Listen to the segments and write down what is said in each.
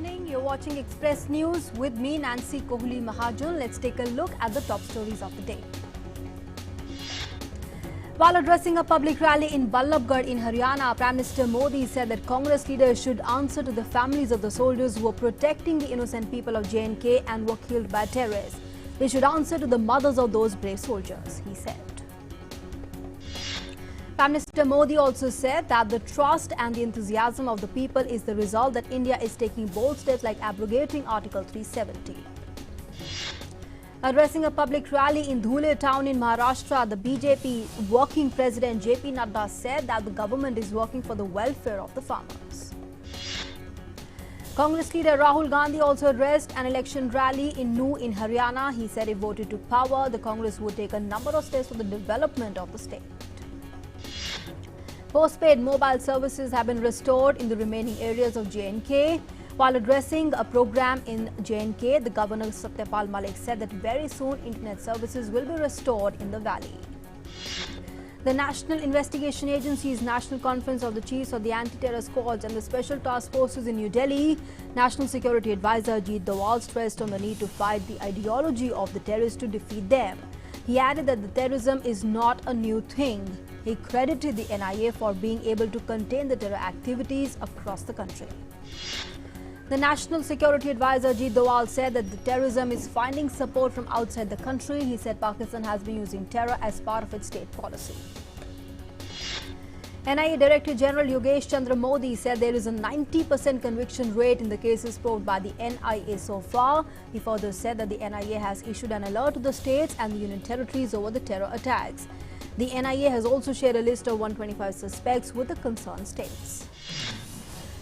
evening. You're watching Express News with me, Nancy Kohli Mahajan. Let's take a look at the top stories of the day. While addressing a public rally in Ballabgarh in Haryana, Prime Minister Modi said that Congress leaders should answer to the families of the soldiers who were protecting the innocent people of J&K and were killed by terrorists. They should answer to the mothers of those brave soldiers, he said. Prime Minister Modi also said that the trust and the enthusiasm of the people is the result that India is taking bold steps like abrogating Article 370. Addressing a public rally in Dhule town in Maharashtra, the BJP working president JP Nadda said that the government is working for the welfare of the farmers. Congress leader Rahul Gandhi also addressed an election rally in Nuh in Haryana. He said if voted to power, the Congress would take a number of steps for the development of the state. Postpaid mobile services have been restored in the remaining areas of J&K. While addressing a program in J&K, the Governor Satyapal Malik said that very soon internet services will be restored in the valley. The National Investigation Agency's National Conference of the Chiefs of the Anti-Terror Squads and the Special Task Forces in New Delhi, National Security Advisor Ajit Doval stressed on the need to fight the ideology of the terrorists to defeat them. He added that the terrorism is not a new thing. He credited the NIA for being able to contain the terror activities across the country. The National Security Advisor Ajit Doval said that the terrorism is finding support from outside the country. He said Pakistan has been using terror as part of its state policy. NIA Director General Yogesh Chandra Modi said there is a 90% conviction rate in the cases probed by the NIA so far. He further said that the NIA has issued an alert to the states and the union territories over the terror attacks. The NIA has also shared a list of 125 suspects with the concerned states.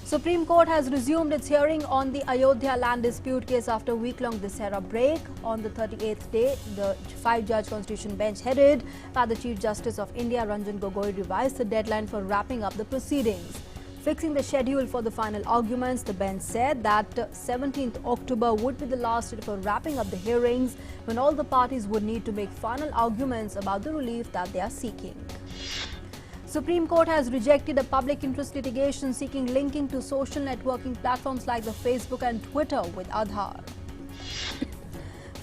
Supreme Court has resumed its hearing on the Ayodhya land dispute case after a week-long Dussehra break. On the 38th day, the 5-judge Constitution bench headed by the Chief Justice of India, Ranjan Gogoi, revised the deadline for wrapping up the proceedings. Fixing the schedule for the final arguments, the bench said that 17th October would be the last date for wrapping up the hearings, when all the parties would need to make final arguments about the relief that they are seeking. Supreme Court has rejected a public interest litigation seeking linking to social networking platforms like the Facebook and Twitter with Aadhaar.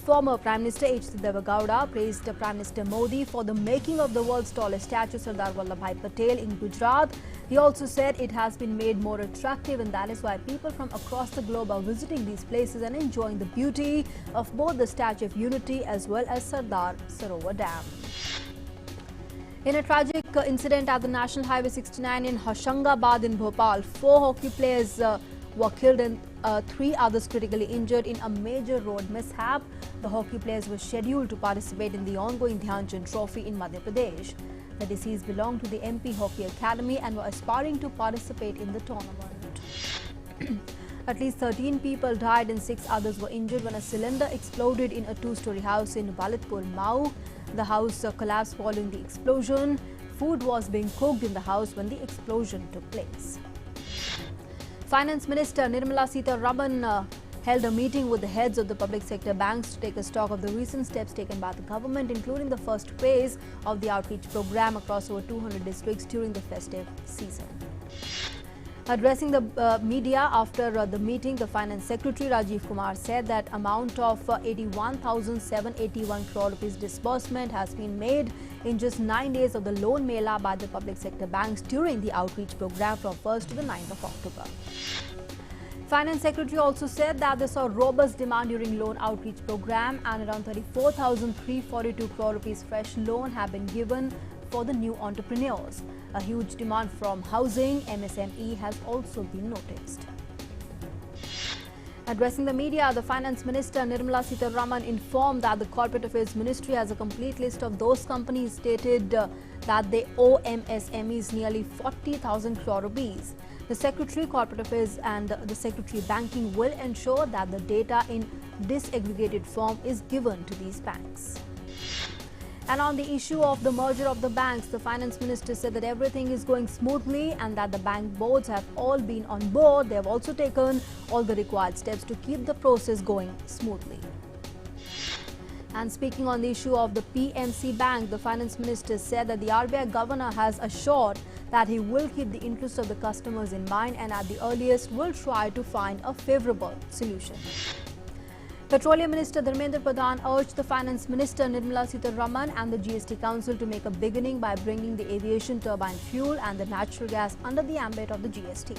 Former Prime Minister H.D. Deve Gowda praised Prime Minister Modi for the making of the world's tallest statue Sardar Vallabhbhai Patel in Gujarat. He also said it has been made more attractive, and that is why people from across the globe are visiting these places and enjoying the beauty of both the Statue of Unity as well as Sardar Sarovar Dam. In a tragic incident at the National Highway 69 in Hoshangabad in Bhopal, 4 hockey players were killed and 3 others critically injured in a major road mishap. The hockey players were scheduled to participate in the ongoing Dhyan Chand Trophy in Madhya Pradesh. The deceased belonged to the MP Hockey Academy and were aspiring to participate in the tournament. At least 13 people died and 6 others were injured when a cylinder exploded in a 2-story house in Balitpur, Mau. The house collapsed following the explosion. Food was being cooked in the house when the explosion took place. Finance Minister Nirmala Sitharaman held a meeting with the heads of the public sector banks to take a stock of the recent steps taken by the government, including the first phase of the outreach program across over 200 districts during the festive season. Addressing the media after the meeting, the Finance Secretary Rajiv Kumar said that amount of 81,781 crore rupees disbursement has been made in just 9 days of the loan mela by the public sector banks during the outreach program from 1st to the 9th of October. Finance Secretary also said that they saw robust demand during loan outreach program and around 34,342 crore rupees fresh loan have been given for the new entrepreneurs. A huge demand from housing, MSME has also been noticed. Addressing the media, the Finance Minister Nirmala Sitharaman informed that the Corporate Affairs Ministry has a complete list of those companies stated that they owe MSMEs nearly 40,000 crore rupees. The Secretary Corporate Affairs and the Secretary Banking will ensure that the data in disaggregated form is given to these banks. And on the issue of the merger of the banks, the Finance Minister said that everything is going smoothly and that the bank boards have all been on board. They have also taken all the required steps to keep the process going smoothly. And speaking on the issue of the PMC Bank, the Finance Minister said that the RBI Governor has assured that he will keep the interests of the customers in mind and at the earliest will try to find a favorable solution. Petroleum Minister Dharmendra Pradhan urged the Finance Minister Nirmala Sitharaman and the GST Council to make a beginning by bringing the aviation turbine fuel and the natural gas under the ambit of the GST.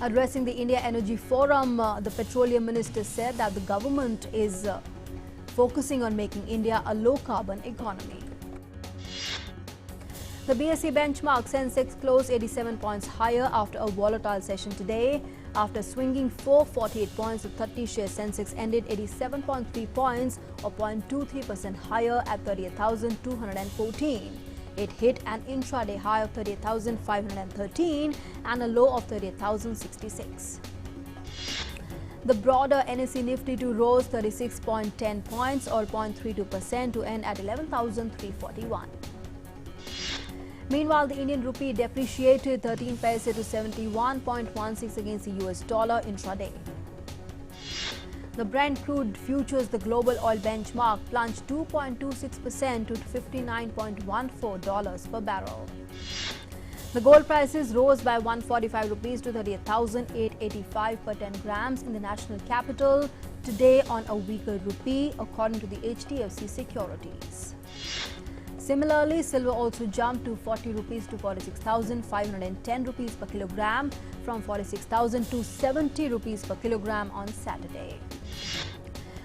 Addressing the India Energy Forum, the Petroleum Minister said that the government is focusing on making India a low-carbon economy. The BSE benchmark Sensex closed 87 points higher after a volatile session today. After swinging 448 points, the 30-share Sensex ended 87.3 points or 0.23% higher at 38,214. It hit an intraday high of 38,513 and a low of 38,066. The broader NSE Nifty 2 rose 36.10 points or 0.32% to end at 11,341. Meanwhile, the Indian rupee depreciated 13 paise to 71.16 against the US dollar intraday. The Brent crude futures, the global oil benchmark, plunged 2.26% to $59.14 per barrel. The gold prices rose by 145 rupees to 38,885 per 10 grams in the national capital today on a weaker rupee, according to the HDFC Securities. Similarly, silver also jumped to 40 rupees to 46,510 rupees per kilogram from 46,000 to 70 rupees per kilogram on Saturday.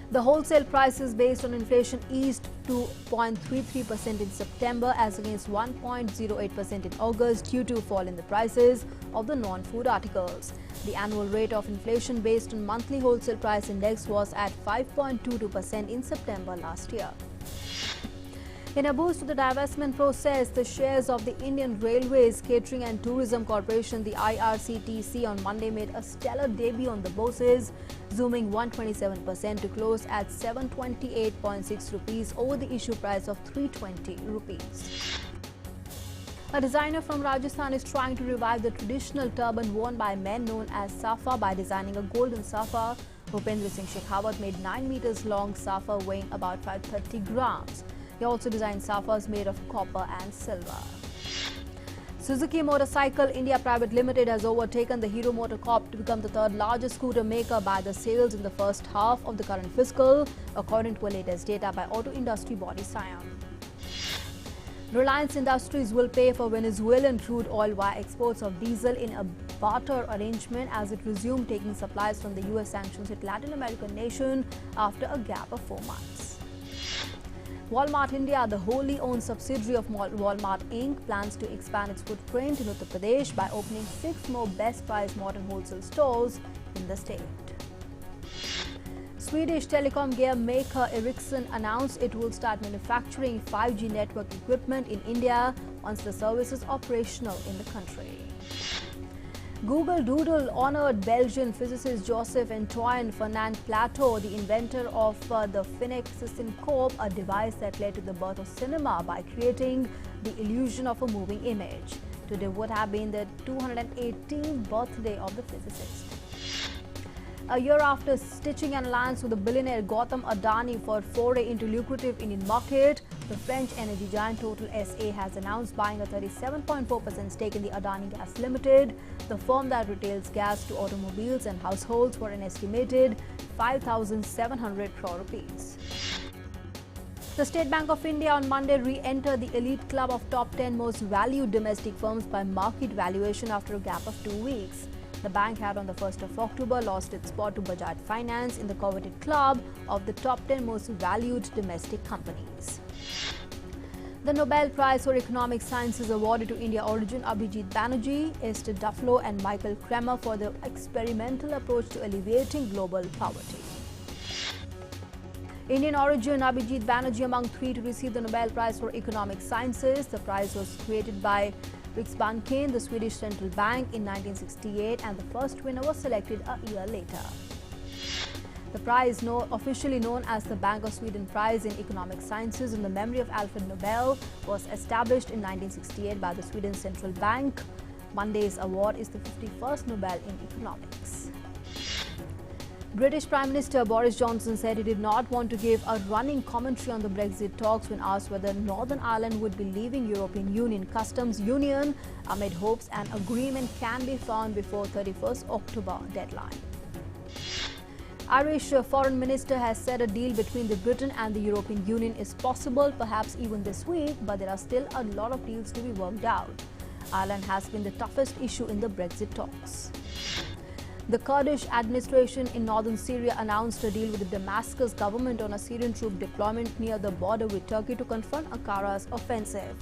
The wholesale prices based on inflation eased to 0.33% in September as against 1.08% in August due to a fall in the prices of the non-food articles. The annual rate of inflation based on monthly wholesale price index was at 5.22% in September last year. In a boost to the divestment process, the shares of the Indian Railways Catering and Tourism Corporation, the IRCTC, on Monday made a stellar debut on the bourses, zooming 127% to close at 728.6 rupees over the issue price of 320 rupees. A designer from Rajasthan is trying to revive the traditional turban worn by men known as safa by designing a golden safa. Bhupendra Singh Shekhawat made 9 meters long safa weighing about 530 grams. He also designed safas made of copper and silver. Suzuki Motorcycle India Private Limited has overtaken the Hero MotoCorp to become the third largest scooter maker by the sales in the first half of the current fiscal, according to a latest data by auto industry body SIAM. Reliance Industries will pay for Venezuelan crude oil via exports of diesel in a barter arrangement as it resumed taking supplies from the US sanctions-hit Latin American nation after a gap of 4 months. Walmart India, the wholly owned subsidiary of Walmart Inc., plans to expand its footprint in Uttar Pradesh by opening 6 more Best Price modern wholesale stores in the state. Swedish telecom gear maker Ericsson announced it will start manufacturing 5G network equipment in India once the service is operational in the country. Google Doodle honored Belgian physicist Joseph-Antoine Fernand Plateau, the inventor of the Finec Corp, a device that led to the birth of cinema by creating the illusion of a moving image. Today would have been the 218th birthday of the physicist. A year after stitching an alliance with the billionaire Gautam Adani for foray into lucrative Indian market, the French energy giant Total SA has announced buying a 37.4% stake in the Adani Gas Limited, the firm that retails gas to automobiles and households for an estimated 5,700 crore rupees. The State Bank of India on Monday re-entered the elite club of top 10 most valued domestic firms by market valuation after a gap of 2 weeks. The bank had on the 1st of October lost its spot to Bajaj Finance in the coveted club of the top 10 most valued domestic companies. The Nobel Prize for Economic Sciences awarded to India origin Abhijit Banerjee, Esther Duflo and Michael Kremer for their experimental approach to alleviating global poverty. Indian origin Abhijit Banerjee among 3 to receive the Nobel Prize for Economic Sciences. The prize was created by Riksbanken, the Swedish central bank, in 1968, and the first winner was selected a year later. The prize, officially known as the Bank of Sweden Prize in Economic Sciences in the memory of Alfred Nobel, was established in 1968 by the Sweden Central Bank. Monday's award is the 51st Nobel in Economics. British Prime Minister Boris Johnson said he did not want to give a running commentary on the Brexit talks when asked whether Northern Ireland would be leaving European Union customs union amid hopes an agreement can be found before 31st October deadline. Irish Foreign Minister has said a deal between the Britain and the European Union is possible, perhaps even this week, but there are still a lot of deals to be worked out. Ireland has been the toughest issue in the Brexit talks. The Kurdish administration in northern Syria announced a deal with the Damascus government on a Syrian troop deployment near the border with Turkey to confront Ankara's offensive.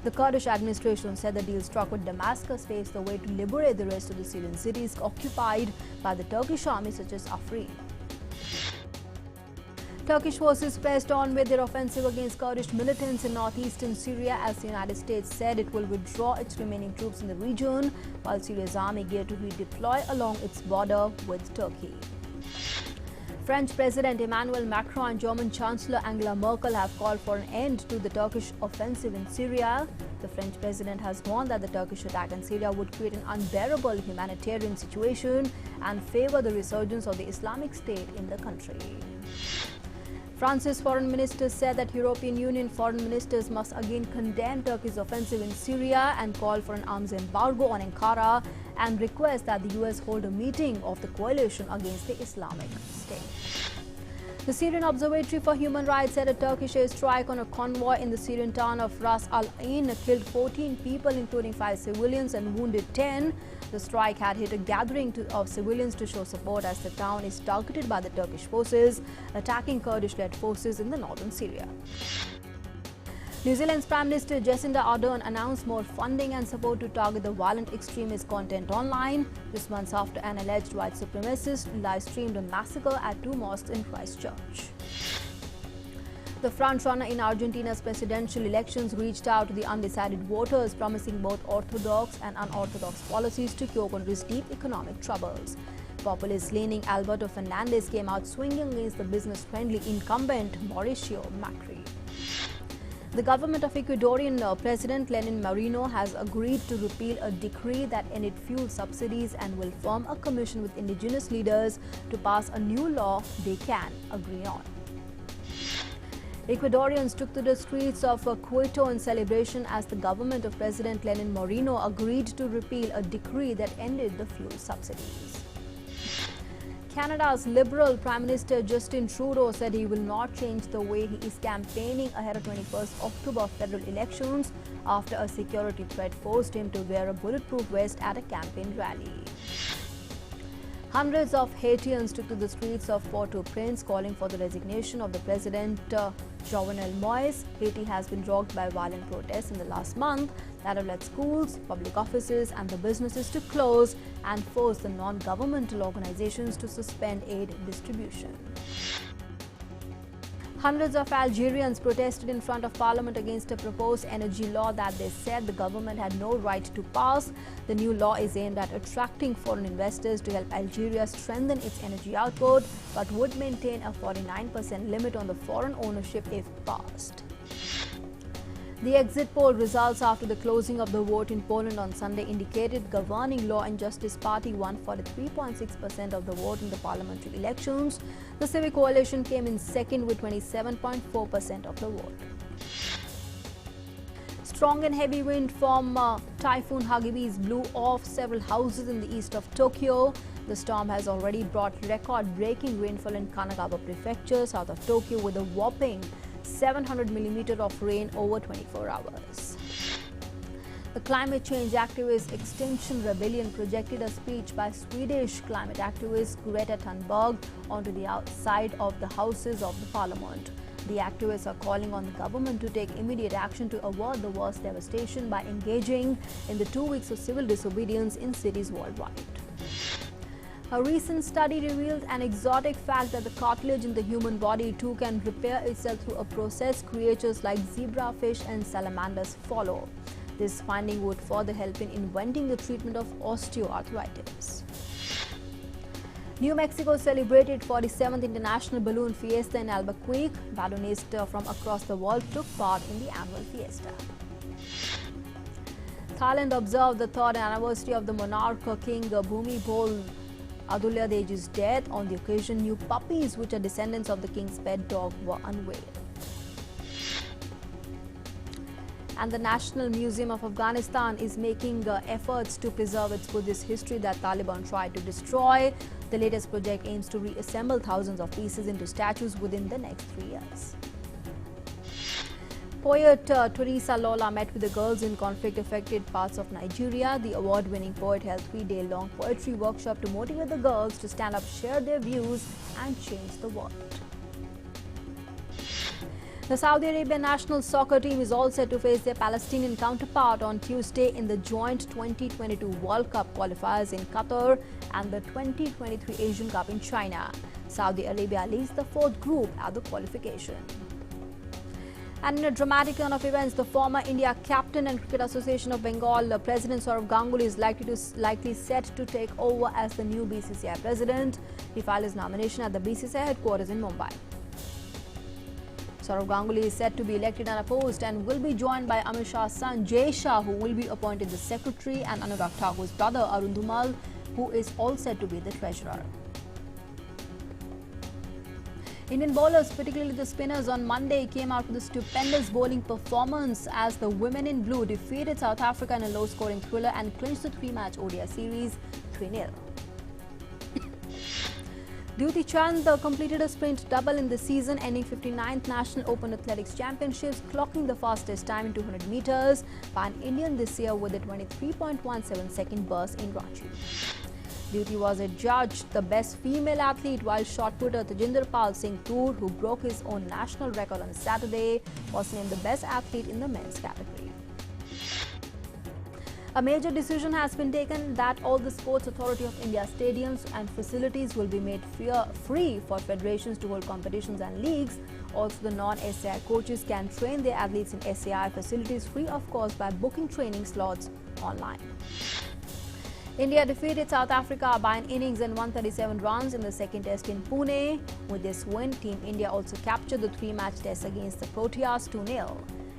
The Kurdish administration said the deal struck with Damascus paves the way to liberate the rest of the Syrian cities occupied by the Turkish army such as Afrin. Turkish forces pressed on with their offensive against Kurdish militants in northeastern Syria as the United States said it will withdraw its remaining troops in the region, while Syria's army geared to redeploy along its border with Turkey. French President Emmanuel Macron and German Chancellor Angela Merkel have called for an end to the Turkish offensive in Syria. The French president has warned that the Turkish attack in Syria would create an unbearable humanitarian situation and favor the resurgence of the Islamic State in the country. France's foreign minister said that European Union foreign ministers must again condemn Turkey's offensive in Syria and call for an arms embargo on Ankara and request that the US hold a meeting of the coalition against the Islamic State. The Syrian Observatory for Human Rights said a Turkish airstrike on a convoy in the Syrian town of Ras Al Ain killed 14 people, including 5 civilians, and wounded 10. The strike had hit a gathering of civilians to show support as the town is targeted by the Turkish forces, attacking Kurdish-led forces in the northern Syria. New Zealand's Prime Minister Jacinda Ardern announced more funding and support to target the violent extremist content online, just months after an alleged white supremacist live-streamed a massacre at 2 mosques in Christchurch. The frontrunner in Argentina's presidential elections reached out to the undecided voters, promising both orthodox and unorthodox policies to cure country's deep economic troubles. Populist-leaning Alberto Fernandez came out swinging against the business-friendly incumbent Mauricio Macri. The government of Ecuadorian President Lenin Moreno has agreed to repeal a decree that ended fuel subsidies and will form a commission with indigenous leaders to pass a new law they can agree on. Ecuadorians took to the streets of Quito in celebration as the government of President Lenin Moreno agreed to repeal a decree that ended the fuel subsidies. Canada's Liberal Prime Minister Justin Trudeau said he will not change the way he is campaigning ahead of 21st October federal elections after a security threat forced him to wear a bulletproof vest at a campaign rally. Hundreds of Haitians took to the streets of Port-au-Prince calling for the resignation of the president Jovenel Moïse. Haiti has been rocked by violent protests in the last month that have led schools, public offices and the businesses to close and forced the non-governmental organizations to suspend aid distribution. Hundreds of Algerians protested in front of parliament against a proposed energy law that they said the government had no right to pass. The new law is aimed at attracting foreign investors to help Algeria strengthen its energy output, but would maintain a 49% limit on the foreign ownership if passed. The exit poll results after the closing of the vote in Poland on Sunday indicated governing Law and Justice Party won 43.6% of the vote in the parliamentary elections. The Civic Coalition came in second with 27.4% of the vote. Strong and heavy wind from Typhoon Hagibis blew off several houses in the east of Tokyo. The storm has already brought record-breaking rainfall in Kanagawa Prefecture, south of Tokyo, with a whopping 700 millimeters of rain over 24 hours. The climate change activist Extinction Rebellion projected a speech by Swedish climate activist Greta Thunberg onto the outside of the houses of the parliament. The activists are calling on the government to take immediate action to avert the worst devastation by engaging in the 2 weeks of civil disobedience in cities worldwide. A recent study revealed an exotic fact that the cartilage in the human body too can repair itself through a process creatures like zebrafish and salamanders follow. This finding would further help in inventing the treatment of osteoarthritis. New Mexico celebrated 47th International Balloon Fiesta in Albuquerque. Balloonists from across the world took part in the annual fiesta. Thailand observed the 3rd anniversary of the monarch King Bhumibol Adulya Deji's death. On the occasion, new puppies, which are descendants of the king's pet dog, were unveiled. And the National Museum of Afghanistan is making efforts to preserve its Buddhist history that Taliban tried to destroy. The latest project aims to reassemble thousands of pieces into statues within the next 3 years. Poet Teresa Lola met with the girls in conflict-affected parts of Nigeria. The award-winning poet held 3-day-long poetry workshop to motivate the girls to stand up, share their views, and change the world. The Saudi Arabian national soccer team is all set to face their Palestinian counterpart on Tuesday in the joint 2022 World Cup qualifiers in Qatar and the 2023 Asian Cup in China. Saudi Arabia leads the fourth group at the qualification. And in a dramatic turn of events, the former India captain and Cricket Association of Bengal President Sourav Ganguly is likely set to take over as the new BCCI president. He filed his nomination at the BCCI headquarters in Mumbai. Sourav Ganguly is set to be elected unopposed and will be joined by Amit Shah's son Jay Shah, who will be appointed the secretary, and Anurag Thakur's brother Arun Dhumal, who is all set to be the treasurer. Indian bowlers, particularly the spinners, on Monday came out with a stupendous bowling performance as the women in blue defeated South Africa in a low-scoring thriller and clinched the 3-match ODI series 3-0. Duty Chand completed a sprint double in the season-ending 59th National Open Athletics Championships, clocking the fastest time in 200 meters by an Indian this year with a 23.17-second burst in Ranchi. Duty was adjudged the best female athlete, while shot putter Tejinder Pal Singh Toor, who broke his own national record on Saturday, was named the best athlete in the men's category. A major decision has been taken that all the Sports Authority of India stadiums and facilities will be made free for federations to hold competitions and leagues. Also, the non-SAI coaches can train their athletes in SAI facilities free of cost by booking training slots online. India defeated South Africa by an innings and 137 runs in the second test in Pune. With this win, Team India also captured the 3-match test against the Proteas 2-0.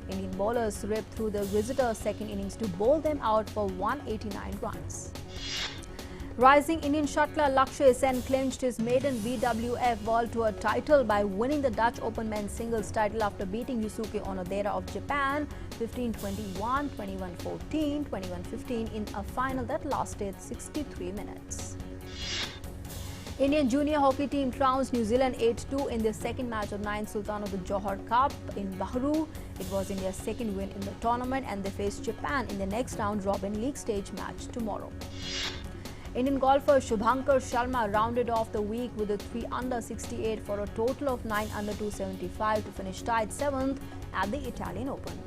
Indian bowlers ripped through the visitors' second innings to bowl them out for 189 runs. Rising Indian shuttler Lakshya Sen clinched his maiden BWF World Tour title by winning the Dutch Open men's singles title after beating Yusuke Onodera of Japan 15-21, 21-14, 21-15 in a final that lasted 63 minutes. Indian junior hockey team trounced New Zealand 8-2 in their second match of 9th Sultan of the Johor Cup in Bahru. It was India's second win in the tournament, and they face Japan in the next round-robin league stage match tomorrow. Indian golfer Shubhankar Sharma rounded off the week with a 3-under 68 for a total of 9-under 275 to finish tied 7th at the Italian Open.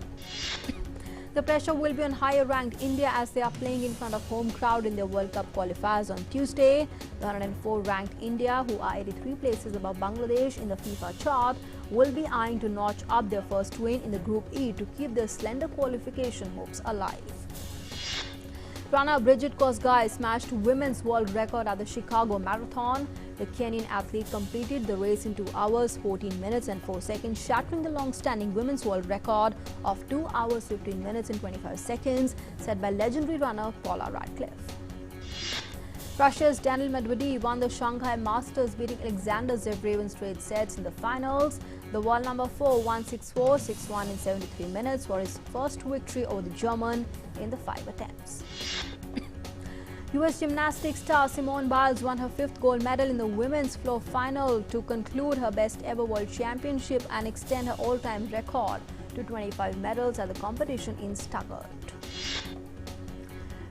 The pressure will be on higher-ranked India as they are playing in front of home crowd in their World Cup qualifiers on Tuesday. The 104-ranked India, who are 83 places above Bangladesh in the FIFA chart, will be eyeing to notch up their first win in the Group E to keep their slender qualification hopes alive. Runner Bridget Kosgei smashed women's world record at the Chicago Marathon. The Kenyan athlete completed the race in 2 hours, 14 minutes and 4 seconds, shattering the long-standing women's world record of 2 hours, 15 minutes and 25 seconds, set by legendary runner Paula Radcliffe. Russia's Daniil Medvedev won the Shanghai Masters, beating Alexander Zverev in straight sets in the finals. The world number 4 won 6-4, 6-1 in 73 minutes for his first victory over the German in the 5 attempts. US gymnastics star Simone Biles won her 5th gold medal in the women's floor final to conclude her best ever world championship and extend her all-time record to 25 medals at the competition in Stuttgart.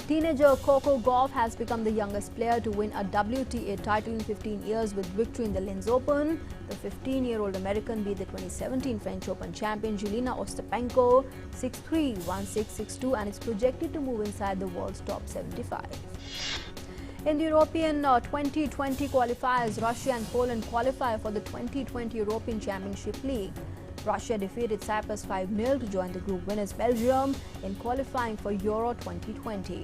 Teenager Coco Gauff has become the youngest player to win a WTA title in 15 years with victory in the Linz Open. The 15-year-old American beat the 2017 French Open champion Jelena Ostapenko 6-3, 1-6, 6-2 and is projected to move inside the world's top 75. In the European 2020 qualifiers, Russia and Poland qualify for the 2020 European Championship League. Russia defeated Cyprus 5-0 to join the group winners Belgium in qualifying for Euro 2020.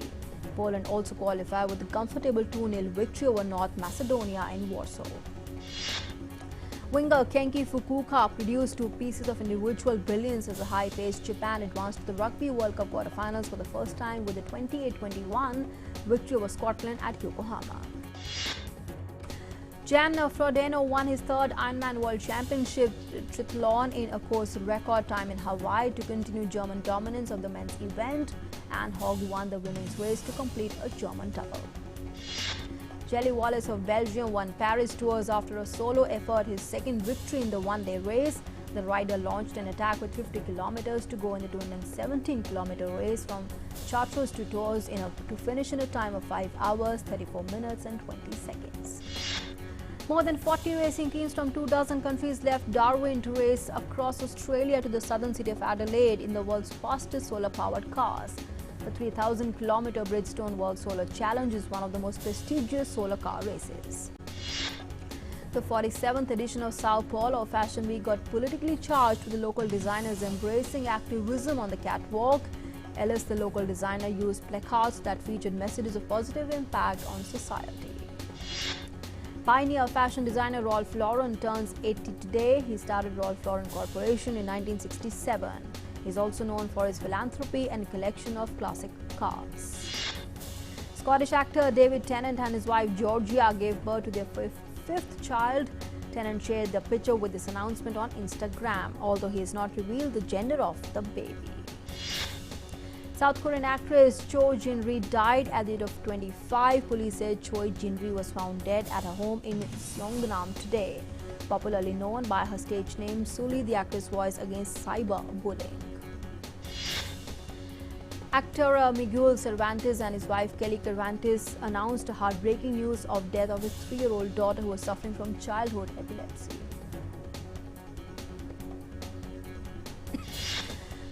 Poland also qualified with a comfortable 2-0 victory over North Macedonia in Warsaw. Winger Kenki Fukuoka produced 2 pieces of individual brilliance as a high-paced Japan advanced to the Rugby World Cup quarterfinals for the first time with a 28-21 victory over Scotland at Yokohama. Jan Frodeno won his third Ironman World Championship triathlon in a course record time in Hawaii to continue German dominance of the men's event, and Hogg won the women's race to complete a German double. Jelly Wallace of Belgium won Paris Tours after a solo effort, his second victory in the one-day race. The rider launched an attack with 50 kilometers to go in the 217-kilometer race from Chartreuse to Tours to finish in a time of 5 hours, 34 minutes and 20 seconds. More than 40 racing teams from 2 dozen countries left Darwin to race across Australia to the southern city of Adelaide in the world's fastest solar-powered cars. The 3,000-kilometer Bridgestone World Solar Challenge is one of the most prestigious solar car races. The 47th edition of Sao Paulo Fashion Week got politically charged with the local designers embracing activism on the catwalk. Ellis, the local designer, used placards that featured messages of positive impact on society. Pioneer fashion designer Ralph Lauren turns 80 today. He started Ralph Lauren Corporation in 1967. He is also known for his philanthropy and collection of classic cars. Scottish actor David Tennant and his wife Georgia gave birth to their fifth child. Tennant shared the picture with this announcement on Instagram, although he has not revealed the gender of the baby. South Korean actress Cho Jin-ri died at the age of 25. Police said Choi Jin-ri was found dead at her home in Seongnam today. Popularly known by her stage name Sully, the actress voice against cyberbullying. Actor Miguel Cervantes and his wife Kelly Cervantes announced heartbreaking news of death of his 3-year-old daughter who was suffering from childhood epilepsy.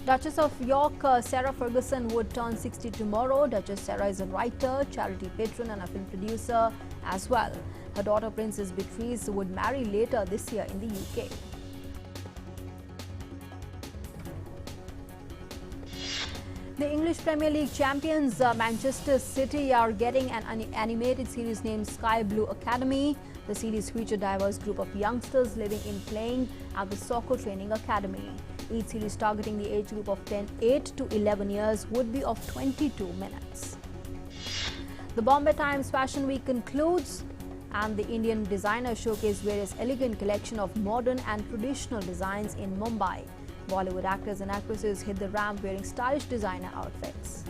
Duchess of York Sarah Ferguson would turn 60 tomorrow. Duchess Sarah is a writer, charity patron and a film producer as well. Her daughter Princess Beatrice would marry later this year in the UK. The English Premier League champions Manchester City are getting an animated series named Sky Blue Academy. The series features a diverse group of youngsters living and playing at the Soccer Training Academy. Each series targeting the age group of 8 to 11 years would be of 22 minutes. The Bombay Times Fashion Week concludes, and the Indian designer showcased various elegant collection of modern and traditional designs in Mumbai. Bollywood actors and actresses hit the ramp wearing stylish designer outfits.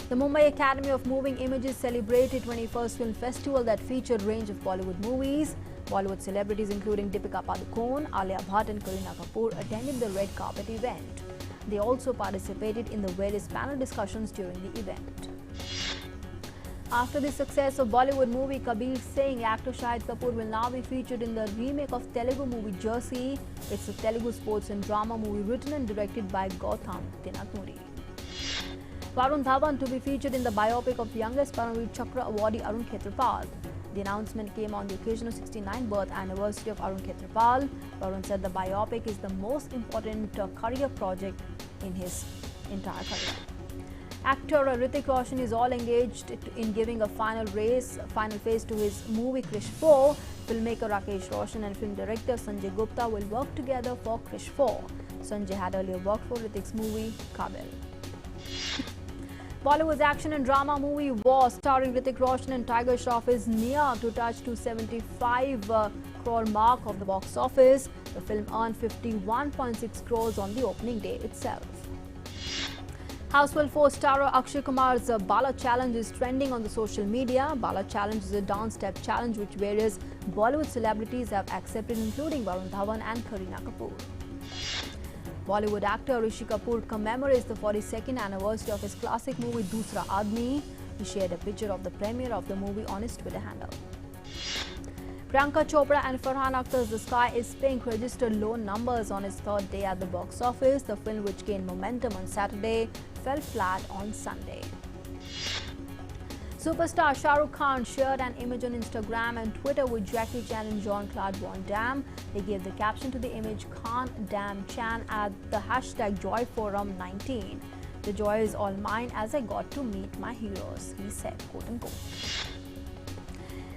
The Mumbai Academy of Moving Images celebrated 21st Film Festival that featured a range of Bollywood movies. Bollywood celebrities including Deepika Padukone, Alia Bhatt and Kareena Kapoor attended the red carpet event. They also participated in the various panel discussions during the event. After the success of Bollywood movie Kabir Singh, actor Shahid Kapoor will now be featured in the remake of Telugu movie Jersey. It's a Telugu sports and drama movie written and directed by Gautam Tinaturi. Varun Dhawan to be featured in the biopic of youngest Paramveer Chakra awardee Arun Khetrapal. The announcement came on the occasion of 69th birth anniversary of Arun Khetrapal. Varun said the biopic is the most important career project in his entire career. Actor Hrithik Roshan is all engaged in giving a final phase to his movie Krish 4. Filmmaker Rakesh Roshan and film director Sanjay Gupta will work together for Krish 4. Sanjay had earlier worked for Hrithik's movie Kabil. Bollywood's action and drama movie War, starring Hrithik Roshan and Tiger Shroff, is near to touch 275 crore mark of the box office. The film earned 51.6 crores on the opening day itself. Houseful 4 starer Akshay Kumar's Bala Challenge is trending on the social media. Bala Challenge is a dance step challenge which various Bollywood celebrities have accepted, including Varun Dhawan and Kareena Kapoor. Bollywood actor Rishi Kapoor commemorates the 42nd anniversary of his classic movie Dusra Aadmi. He shared a picture of the premiere of the movie on his Twitter handle. Priyanka Chopra and Farhan Akhtar's The Sky is Pink registered low numbers on its third day at the box office. The film, which gained momentum on Saturday, fell flat on Sunday. Superstar Shah Rukh Khan shared an image on Instagram and Twitter with Jackie Chan and Jean-Claude Van Damme. They gave the caption to the image Khan Damn Chan at the hashtag JoyForum19. The joy is all mine as I got to meet my heroes, he said, quote unquote.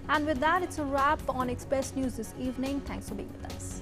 And with that, it's a wrap on Express News this evening. Thanks for being with us.